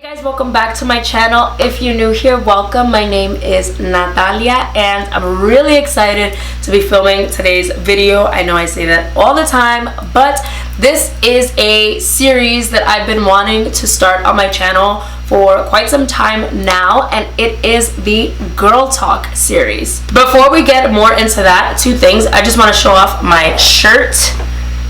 Hey guys, welcome back to my channel. If you're new here, welcome. My name is Natalia and I'm really excited to be filming today's video. I know I say that all the time, but this is a series that I've been wanting to start on my channel for quite some time now, and it is the Girl Talk series. Before we get more into that, two things. I just want to show off my shirt.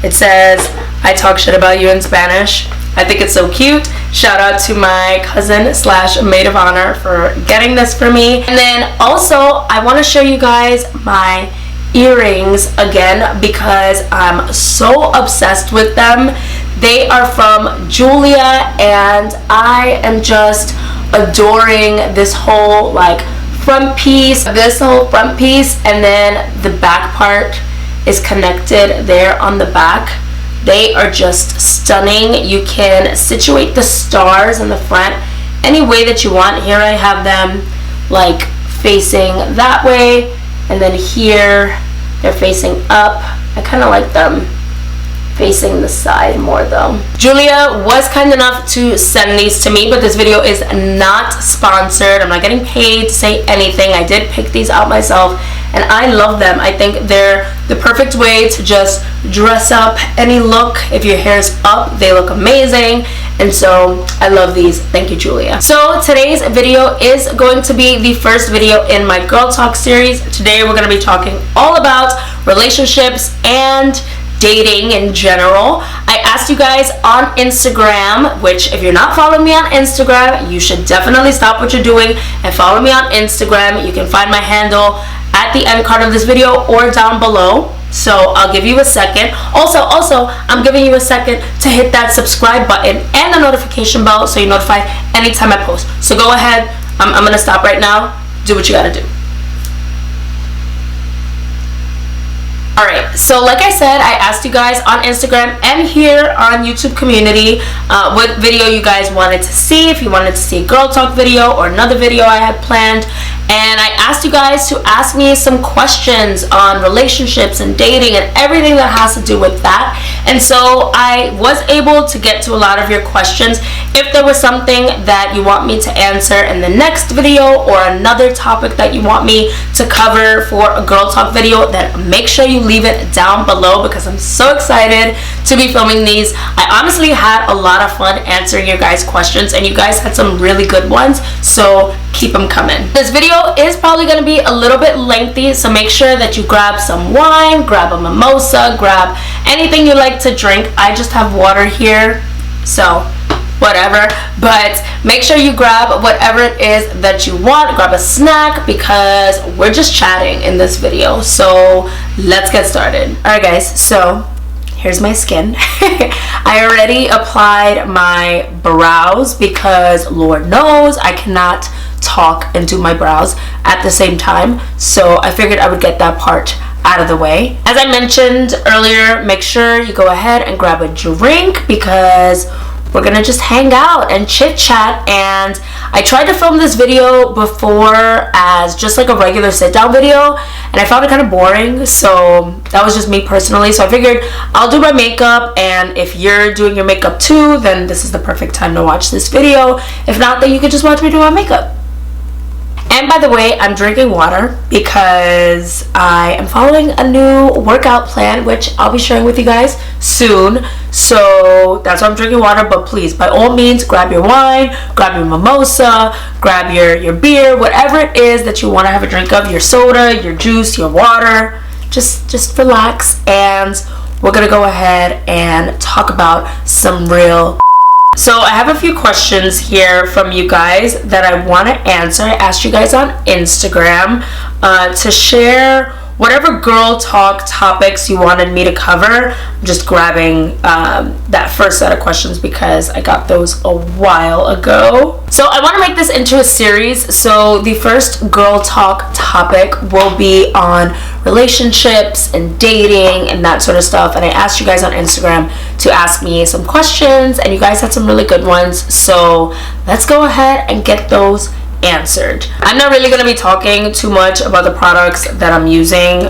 It says, "I talk shit about you" in Spanish. I think it's so cute. Shout out to my cousin slash maid of honor for getting this for me. And then also I want to show you guys my earrings again because I'm so obsessed with them. They are from Julia and I am just adoring this whole front piece, and then the back part is connected there on the back. They are just stunning. You can situate the stars in the front any way that you want. Here I have them facing that way, and then here they're facing up. I kind of like them facing the side more though. Julia was kind enough to send these to me, but this video is not sponsored. I'm not getting paid to say anything. I did pick these out myself and I love them. I think they're the perfect way to just dress up any look. If your hair's up, they look amazing, and so I love these. Thank you, Julia. So today's video is going to be the first video in my Girl Talk series. Today we're going to be talking all about relationships and dating in general. I asked you guys on Instagram, which if you're not following me on Instagram, you should definitely stop what you're doing and follow me on Instagram. You can find my handle at the end card of this video or down below. So I'll give you a second. Also, I'm giving you a second to hit that subscribe button and the notification bell so you're notified anytime I post. So go ahead. I'm gonna stop right now. Do what you gotta do. Alright, so like I said, I asked you guys on Instagram and here on YouTube community what video you guys wanted to see, if you wanted to see a Girl Talk video or another video I had planned. And I asked you guys to ask me some questions on relationships and dating and everything that has to do with that. And so I was able to get to a lot of your questions. If there was something that you want me to answer in the next video or another topic that you want me to cover for a Girl Talk video, then make sure you leave it down below because I'm so excited to be filming these. I honestly had a lot of fun answering your guys' questions and you guys had some really good ones, so keep them coming. This video is probably going to be a little bit lengthy, so make sure that you grab some wine, grab a mimosa, grab anything you like to drink. I just have water here, so whatever, but make sure you grab whatever it is that you want. Grab a snack because we're just chatting in this video, so let's get started. Alright guys, so here's my skin. I already applied my brows because Lord knows I cannot talk and do my brows at the same time, so I figured I would get that part out of the way. As I mentioned earlier, make sure you go ahead and grab a drink because we're gonna just hang out and chit chat. And I tried to film this video before as just like a regular sit down video and I found it kind of boring, so that was just me personally. So I figured I'll do my makeup, and if you're doing your makeup too, then this is the perfect time to watch this video. If not, then you could just watch me do my makeup. And by the way, I'm drinking water because I am following a new workout plan, which I'll be sharing with you guys soon. So that's why I'm drinking water. But please, by all means, grab your wine, grab your mimosa, grab your beer, whatever it is that you want to have a drink of, your soda, your juice, your water. Just relax, and we're gonna go ahead and talk about some real. So I have a few questions here from you guys that I want to answer. I asked you guys on Instagram to share whatever Girl Talk topics you wanted me to cover. I'm just grabbing that first set of questions because I got those a while ago. So I want to make this into a series. So the first Girl Talk topic will be on relationships and dating and that sort of stuff. And I asked you guys on Instagram to ask me some questions and you guys had some really good ones. So let's go ahead and get those answered. I'm not really going to be talking too much about the products that I'm using.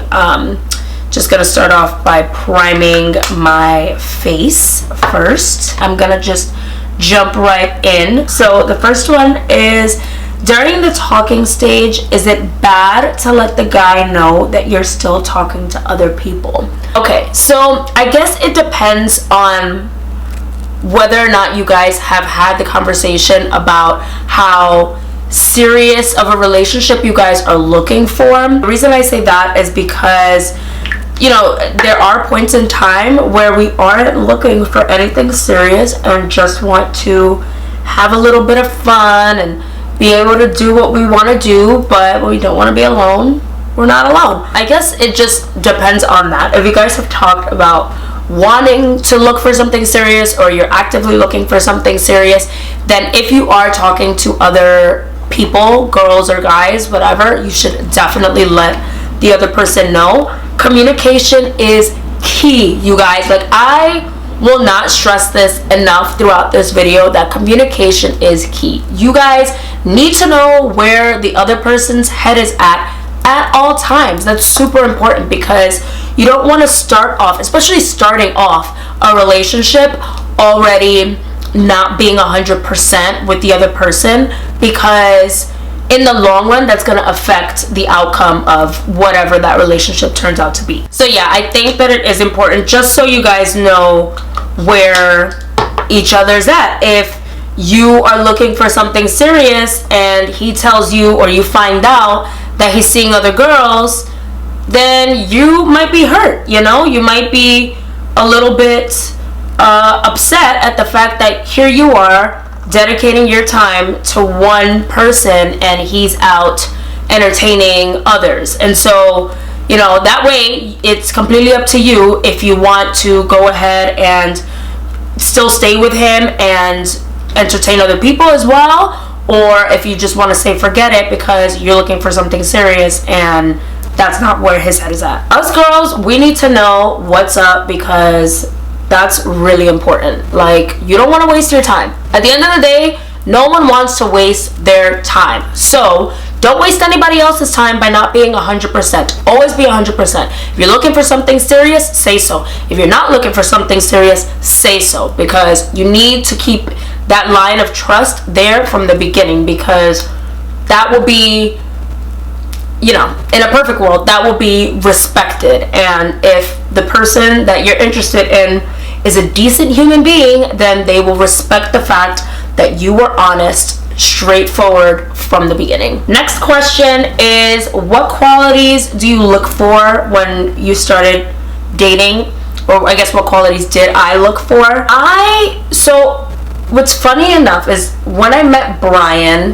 Just gonna start off by priming my face first. I'm gonna just jump right in. So the first one is, during the talking stage, is it bad to let the guy know that you're still talking to other people? Okay, so I guess it depends on whether or not you guys have had the conversation about how serious of a relationship you guys are looking for. The reason I say that is because, you know, there are points in time where we aren't looking for anything serious and just want to have a little bit of fun and be able to do what we want to do, but we don't want to be alone. We're not alone. I guess it just depends on that. If you guys have talked about wanting to look for something serious, or you're actively looking for something serious, then if you are talking to other people, girls or guys, whatever, you should definitely let the other person know. Communication is key, you guys. Like, I will not stress this enough throughout this video, that communication is key. You guys need to know where the other person's head is at all times. That's super important, because you don't want to start off, especially starting off a relationship, already not being 100% with the other person, because in the long run, that's going to affect the outcome of whatever that relationship turns out to be. So yeah, I think that it is important, just so you guys know where each other's at. If you are looking for something serious and he tells you, or you find out that he's seeing other girls, then you might be hurt, you know? You might be a little bit upset at the fact that here you are dedicating your time to one person and he's out entertaining others. And so, you know, that way it's completely up to you if you want to go ahead and still stay with him and entertain other people as well, or if you just want to say forget it because you're looking for something serious and that's not where his head is at. Us girls, we need to know what's up, because that's really important. Like, you don't want to waste your time. At the end of the day, no one wants to waste their time. So don't waste anybody else's time by not being 100%. Always be 100%. If you're looking for something serious, say so. If you're not looking for something serious, say so, because you need to keep that line of trust there from the beginning, because that will be, you know, in a perfect world, that will be respected. And if the person that you're interested in is a decent human being, then they will respect the fact that you were honest, straightforward from the beginning. Next question is, what qualities do you look for when you started dating? Or I guess, what qualities did I look for? So what's funny enough is, when I met Brian,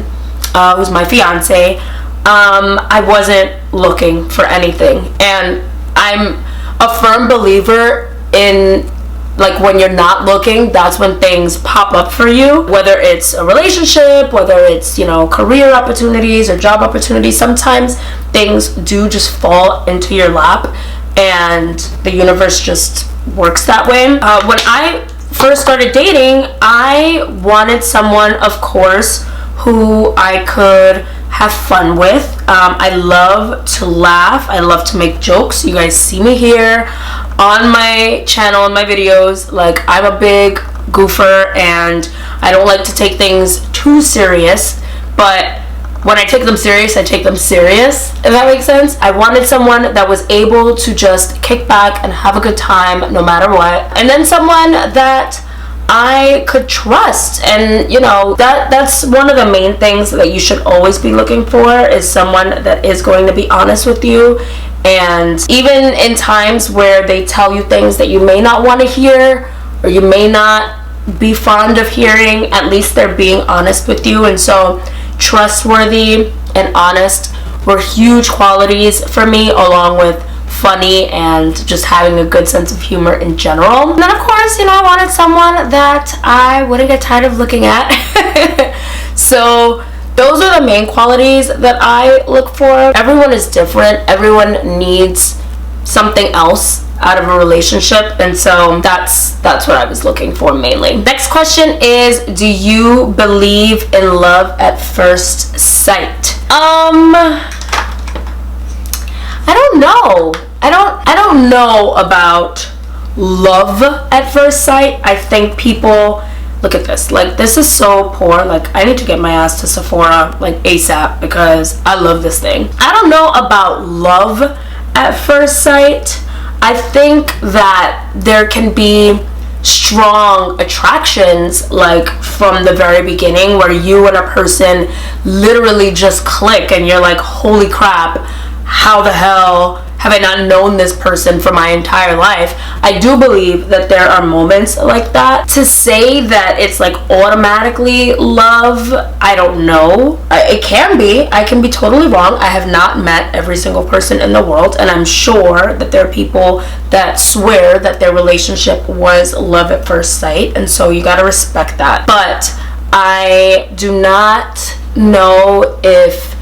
who's my fiance, I wasn't looking for anything. And I'm a firm believer in, like, when you're not looking, that's when things pop up for you. Whether it's a relationship, whether it's, you know, career opportunities or job opportunities, sometimes things do just fall into your lap and the universe just works that way. When I first started dating, I wanted someone, of course, who I could have fun with. I love to laugh. I love to make jokes. You guys see me here on my channel, in my videos. Like, I'm a big goofer and I don't like to take things too serious, but when I take them serious, I take them serious, if that makes sense. I wanted someone that was able to just kick back and have a good time no matter what. And then someone that I could trust. And, you know, that's one of the main things that you should always be looking for, is someone that is going to be honest with you. And even in times where they tell you things that you may not want to hear, or you may not be fond of hearing, at least they're being honest with you. And so trustworthy and honest were huge qualities for me, along with funny and just having a good sense of humor in general. And then, of course, you know, I wanted someone that I wouldn't get tired of looking at. So those are the main qualities that I look for. Everyone is different. Everyone needs something else out of a relationship, and so that's what I was looking for mainly. Next question is, do you believe in love at first sight? I don't know. I don't know about love at first sight. I think people look at this. Like, this is so poor. Like, I need to get my ass to Sephora, like, ASAP, because I love this thing. I don't know about love at first sight. I think that there can be strong attractions, like, from the very beginning, where you and a person literally just click and you're like, holy crap, how the hell have I not known this person for my entire life? I do believe that there are moments like that. To say that it's like automatically love, I don't know. It can be. I can be totally wrong. I have not met every single person in the world, and I'm sure that there are people that swear that their relationship was love at first sight, and so you gotta respect that. But I do not know if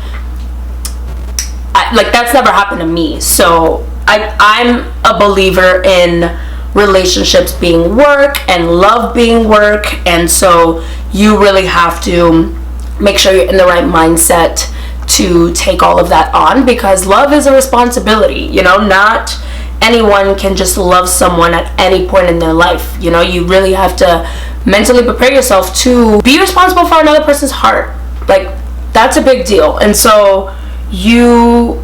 like, that's never happened to me. So I'm a believer in relationships being work and love being work, and so you really have to make sure you're in the right mindset to take all of that on, because love is a responsibility. You know, not anyone can just love someone at any point in their life. You know, you really have to mentally prepare yourself to be responsible for another person's heart. Like, that's a big deal. And so you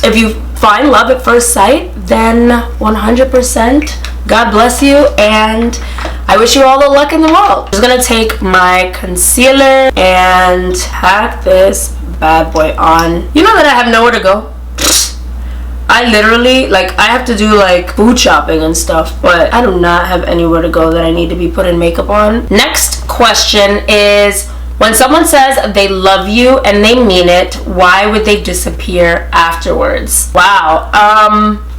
if you find love at first sight, then 100% God bless you, and I wish you all the luck in the world. I'm just gonna take my concealer and pack this bad boy on. You know that I have nowhere to go. I literally, like, I have to do like food shopping and stuff, but I do not have anywhere to go that I need to be putting makeup on. Next question is, when someone says they love you and they mean it, why would they disappear afterwards? Wow.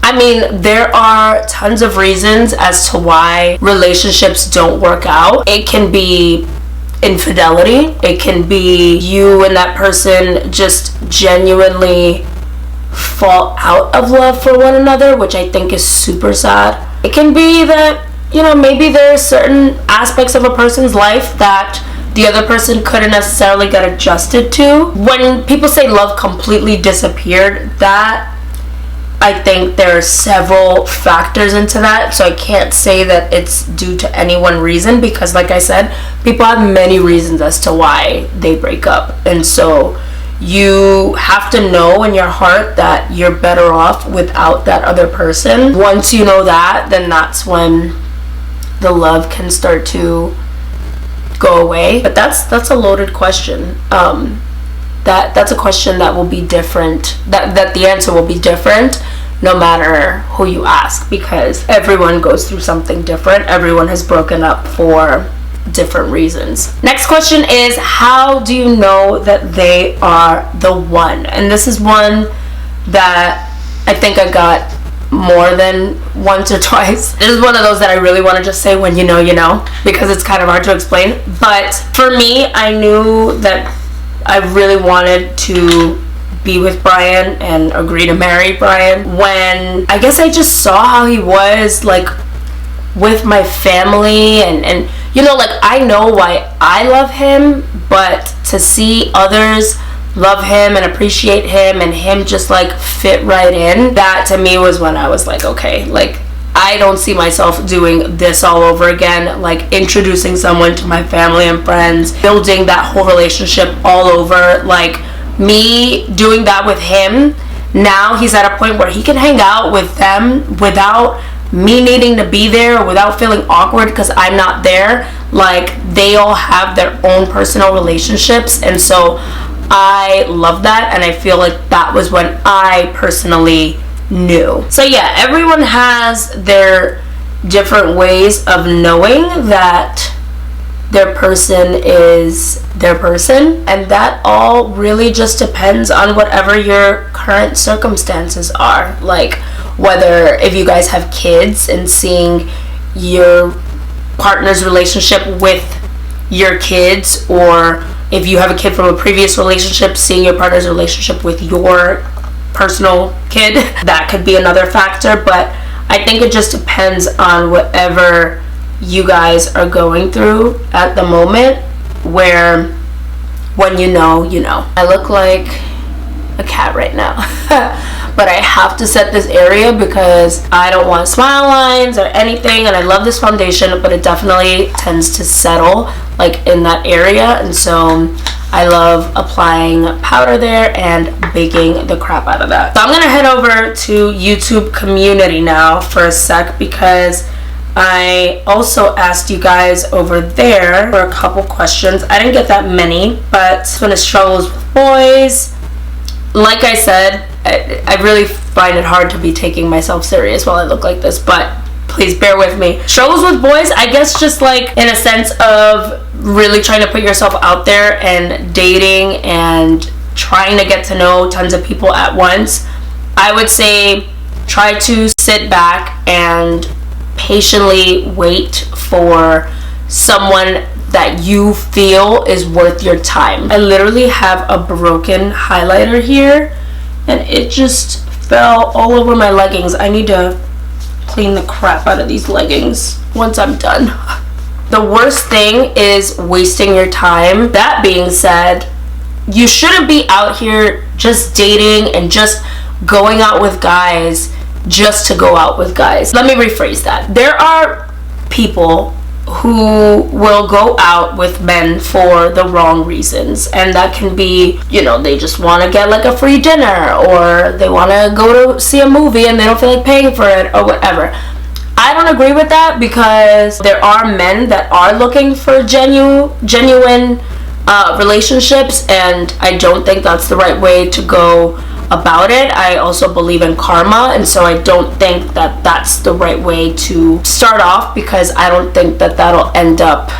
I mean, there are tons of reasons as to why relationships don't work out. It can be infidelity. It can be you and that person just genuinely fall out of love for one another, which I think is super sad. It can be that, you know, maybe there's certain aspects of a person's life that the other person couldn't necessarily get adjusted to. When people say love completely disappeared, that, I think there are several factors into that, so I can't say that it's due to any one reason, because like I said, people have many reasons as to why they break up, and so you have to know in your heart that you're better off without that other person. Once you know that, then that's when the love can start to go away. But that's a loaded question. That's a question that will be different, that the answer will be different no matter who you ask, because everyone goes through something different. Everyone has broken up for different reasons. Next question is, how do you know that they are the one? And this is one that I think I got more than once or twice. This is one of those that I really want to just say, when you know, because it's kind of hard to explain. But for me, I knew that I really wanted to be with Brian and agree to marry Brian when I guess I just saw how he was, like, with my family, and you know, like, I know why I love him, but to see others love him and appreciate him and him just like fit right in, that to me was when I was like, okay, like, I don't see myself doing this all over again, like introducing someone to my family and friends, building that whole relationship all over, like me doing that with him. Now he's at a point where he can hang out with them without me needing to be there, without feeling awkward because I'm not there. Like, they all have their own personal relationships, and so I love that, and I feel like that was when I personally knew. So yeah, everyone has their different ways of knowing that their person is their person, and that all really just depends on whatever your current circumstances are. Like, whether if you guys have kids and seeing your partner's relationship with your kids, or if you have a kid from a previous relationship, seeing your partner's relationship with your personal kid, that could be another factor. But I think it just depends on whatever you guys are going through at the moment, where when you know, you know. I look like a cat right now. But I have to set this area because I don't want smile lines or anything, and I love this foundation, but it definitely tends to settle like in that area, and so I love applying powder there and baking the crap out of that. So I'm gonna head over to YouTube community now for a sec, because I also asked you guys over there for a couple questions. I didn't get that many, but when it struggles with boys, like I said, I really find it hard to be taking myself serious while I look like this, but please bear with me. Struggles with boys, I guess, just like in a sense of really trying to put yourself out there and dating and trying to get to know tons of people at once. I would say try to sit back and patiently wait for someone that you feel is worth your time. I literally have a broken highlighter here and it just fell all over my leggings. I need to clean the crap out of these leggings once I'm done. The worst thing is wasting your time. That being said, you shouldn't be out here just dating and just going out with guys just to go out with guys. Let me rephrase that. There are people who will go out with men for the wrong reasons, and that can be, you know, they just want to get like a free dinner, or they want to go to see a movie and they don't feel like paying for it, or whatever. I don't agree with that, because there are men that are looking for genuine relationships, and I don't think that's the right way to go about it. I also believe in karma, and so I don't think that that's the right way to start off, because I don't think that that'll end up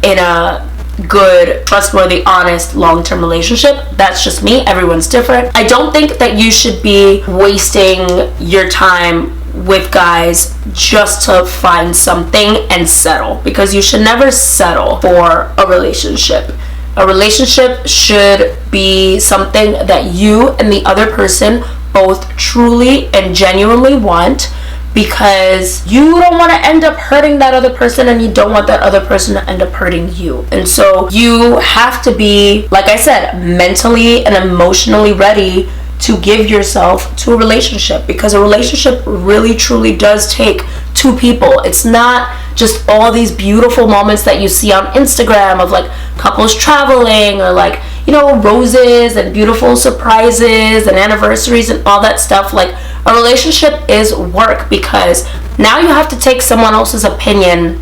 in a good, trustworthy, honest, long-term relationship. That's just me. Everyone's different. I don't think that you should be wasting your time with guys just to find something and settle, because you should never settle for a relationship. A relationship should be something that you and the other person both truly and genuinely want, because you don't want to end up hurting that other person, and you don't want that other person to end up hurting you. And so you have to be, like I said, mentally and emotionally ready to give yourself to a relationship, because a relationship really truly does take two people. It's not just all these beautiful moments that you see on Instagram of like couples traveling, or like, you know, roses and beautiful surprises and anniversaries and all that stuff. Like, a relationship is work, because now you have to take someone else's opinion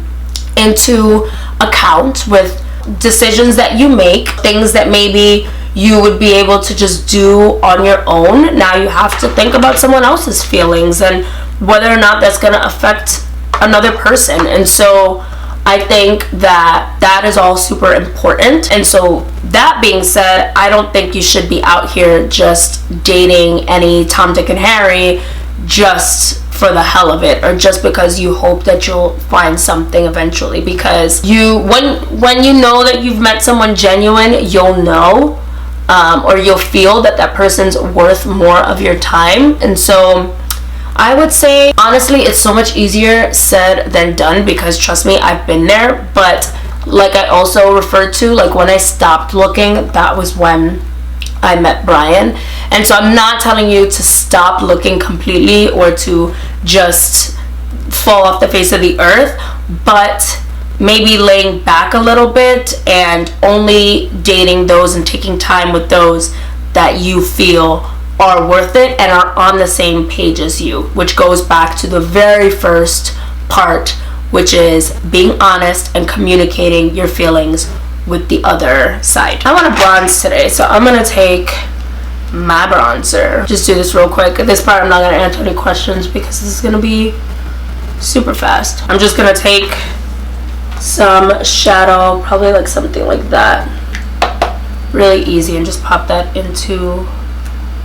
into account with decisions that you make, things that maybe you would be able to just do on your own. Now you have to think about someone else's feelings and whether or not that's going to affect another person. And so I think that that is all super important. And so that being said, I don't think you should be out here just dating any Tom, Dick, and Harry just for the hell of it, or just because you hope that you'll find something eventually. Because when you know that you've met someone genuine, you'll know, or you'll feel that that person's worth more of your time. And so I would say, honestly, it's so much easier said than done, because trust me, I've been there. But like I also referred to, like when I stopped looking, that was when I met Brian. And so I'm not telling you to stop looking completely or to just fall off the face of the earth, but maybe laying back a little bit and only dating those and taking time with those that you feel are worth it and are on the same page as you, which goes back to the very first part, which is being honest and communicating your feelings with the other side. I want to bronze today, so I'm gonna take my bronzer. Just do this real quick. At this part I'm not gonna answer any questions because this is gonna be super fast. I'm just gonna take some shadow, probably like something like that, really easy, and just pop that into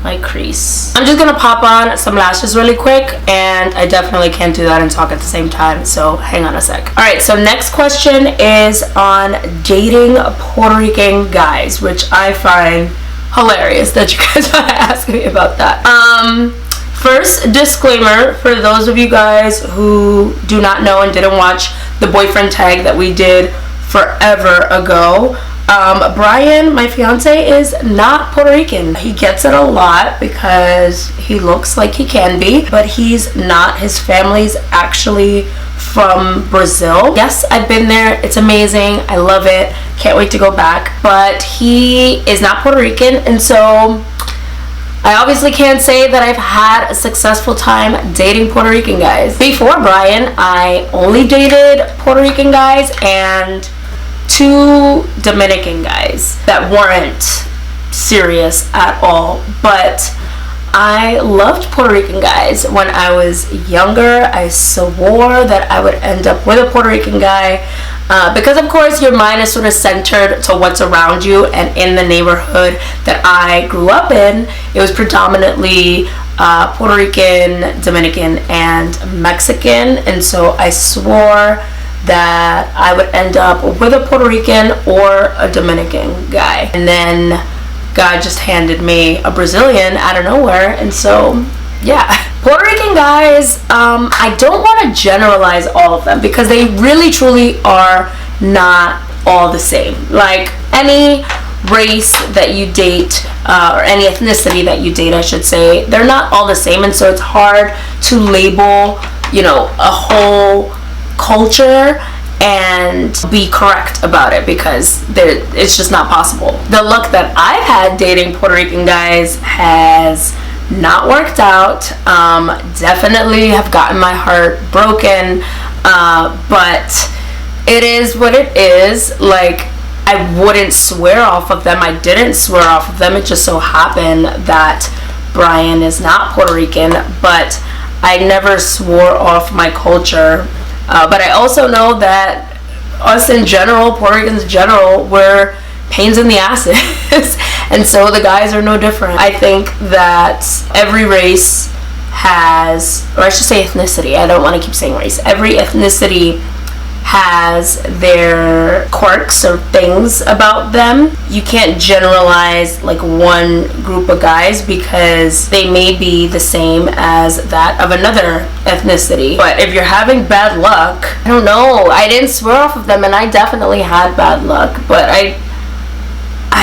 my crease. I'm just gonna pop on some lashes really quick, and I definitely can't do that and talk at the same time, so hang on a sec. Alright, so next question is on dating Puerto Rican guys, which I find hilarious that you guys want to ask me about that. First disclaimer for those of you guys who do not know and didn't watch the boyfriend tag that we did forever ago. Brian, my fiance, is not Puerto Rican. He gets it a lot because he looks like he can be, but he's not. His family's actually from Brazil. Yes, I've been there. It's amazing. I love it. Can't wait to go back. But he is not Puerto Rican, and so I obviously can't say that I've had a successful time dating Puerto Rican guys. Before Brian, I only dated Puerto Rican guys and 2 Dominican guys that weren't serious at all. But I loved Puerto Rican guys. When I was younger, I swore that I would end up with a Puerto Rican guy because, of course, your mind is sort of centered to what's around you. And in the neighborhood that I grew up in, it was predominantly Puerto Rican, Dominican, and Mexican. And so I swore that I would end up with a Puerto Rican or a Dominican guy. And then God just handed me a Brazilian out of nowhere, and so yeah. Puerto Rican guys, I don't want to generalize all of them because they really truly are not all the same. Like any race that you date, or any ethnicity that you date, I should say, they're not all the same, and so it's hard to label, you know, a whole culture and be correct about it because it's just not possible. The luck that I've had dating Puerto Rican guys has not worked out. Definitely have gotten my heart broken, but it is what it is. Like, I wouldn't swear off of them. I didn't swear off of them. It just so happened that Brian is not Puerto Rican, but I never swore off my culture. But I also know that us in general, Puerto Ricans in general, we're pains in the asses. And so the guys are no different. I think that every race has, or I should say ethnicity, I don't want to keep saying race. Every ethnicity has their quirks or things about them. You can't generalize like one group of guys because they may be the same as that of another ethnicity. But if you're having bad luck, I don't know. I didn't swear off of them, and I definitely had bad luck, but I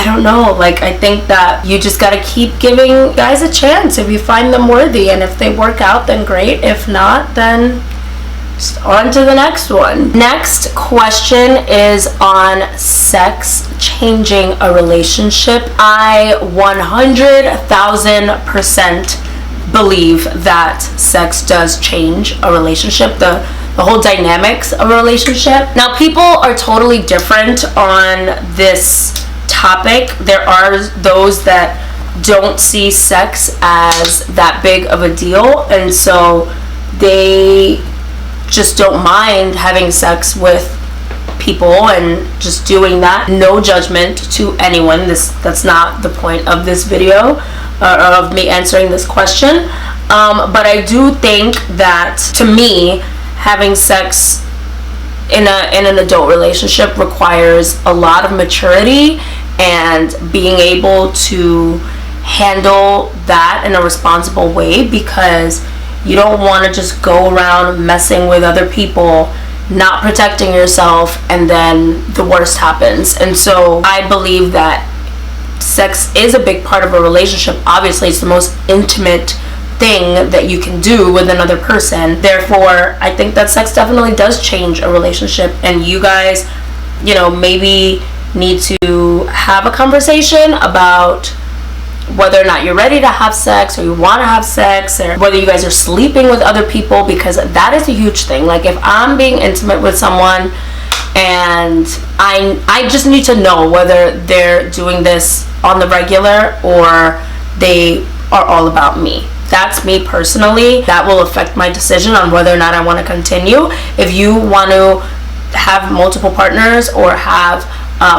don't know. Like, I think that you just gotta keep giving guys a chance if you find them worthy, and if they work out, then great. If not, then on to the next one. Next question is on sex changing a relationship. I 100,000% believe that sex does change a relationship, the whole dynamics of a relationship. Now, people are totally different on this topic. There are those that don't see sex as that big of a deal, and so they just don't mind having sex with people and just doing that. No judgment to anyone. That's not the point of this video or of me answering this question. But I do think that, to me, having sex in an adult relationship requires a lot of maturity and being able to handle that in a responsible way, because you don't want to just go around messing with other people, not protecting yourself, and then the worst happens. And so I believe that sex is a big part of a relationship. Obviously, it's the most intimate thing that you can do with another person. Therefore, I think that sex definitely does change a relationship, and you guys, you know, maybe need to have a conversation about whether or not you're ready to have sex, or you want to have sex, or whether you guys are sleeping with other people, because that is a huge thing. Like, if I'm being intimate with someone and I just need to know whether they're doing this on the regular or they are all about me. That's me personally. That will affect my decision on whether or not I want to continue. If you want to have multiple partners or have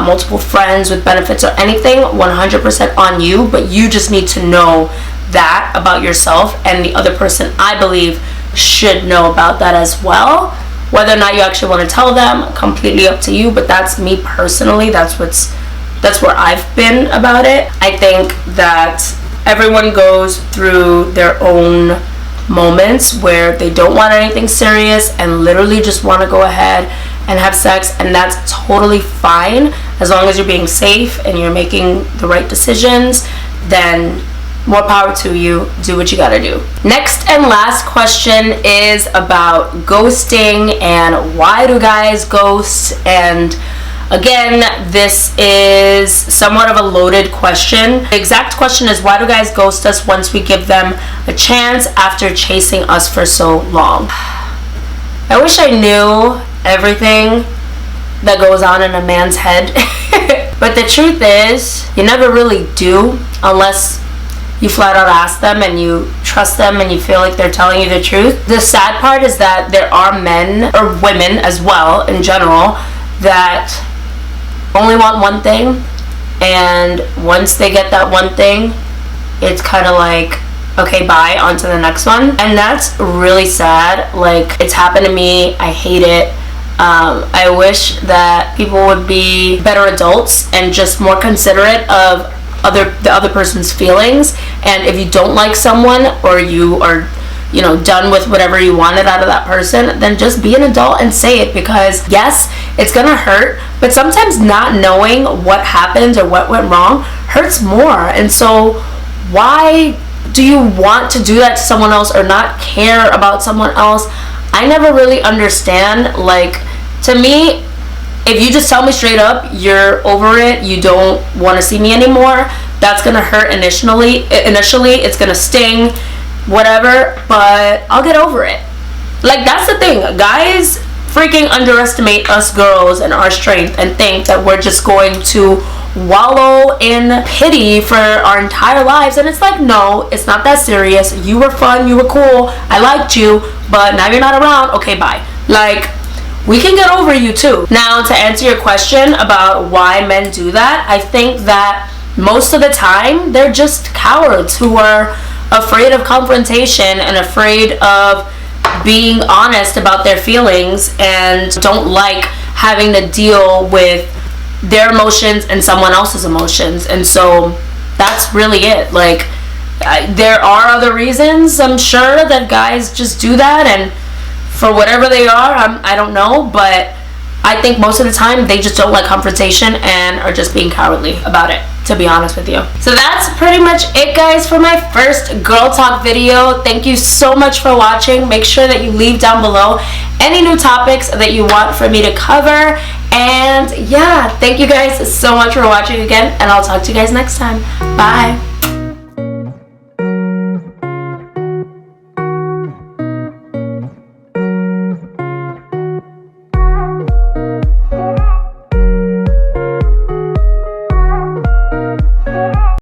multiple friends with benefits or anything, 100% on you, but you just need to know that about yourself, and the other person, I believe, should know about that as well. Whether or not you actually want to tell them, completely up to you, but that's me personally. That's where I've been about it. I think that everyone goes through their own moments where they don't want anything serious and literally just want to go ahead and have sex, and that's totally fine. As long as you're being safe and you're making the right decisions, then more power to you. Do what you gotta do. Next and last question is about ghosting and why do guys ghost. And again, this is somewhat of a loaded question. The exact question is, why do guys ghost us once we give them a chance after chasing us for so long? I wish I knew everything that goes on in a man's head. But the truth is, you never really do unless you flat out ask them and you trust them and you feel like they're telling you the truth. The sad part is that there are men, or women as well in general, that only want one thing, and once they get that one thing, it's kind of like, okay, bye, on to the next one. And that's really sad. Like, it's happened to me. I hate it. I wish that people would be better adults and just more considerate of the other person's feelings. And if you don't like someone, or you are, you know, done with whatever you wanted out of that person, then just be an adult and say it. Because yes, it's gonna hurt, but sometimes not knowing what happened or what went wrong hurts more. And so why do you want to do that to someone else or not care about someone else? I never really understand. Like, to me, if you just tell me straight up you're over it, you don't want to see me anymore, that's gonna hurt initially. It's gonna sting, whatever, but I'll get over it. Like, that's the thing. Guys freaking underestimate us girls and our strength and think that we're just going to wallow in pity for our entire lives. And it's like, no, it's not that serious. You were fun, you were cool, I liked you, but now you're not around. Okay, bye. Like, we can get over you too. Now, to answer your question about why men do that, I think that most of the time they're just cowards who are afraid of confrontation and afraid of being honest about their feelings and don't like having to deal with their emotions and someone else's emotions. And so that's really it. Like, there are other reasons, I'm sure, that guys just do that, and for whatever they are, I don't know, but I think most of the time they just don't like confrontation and are just being cowardly about it, to be honest with you. So that's pretty much it, guys, for my first girl talk video. Thank you so much for watching. Make sure that you leave down below any new topics that you want for me to cover. And yeah, thank you guys so much for watching again, and I'll talk to you guys next time. Bye.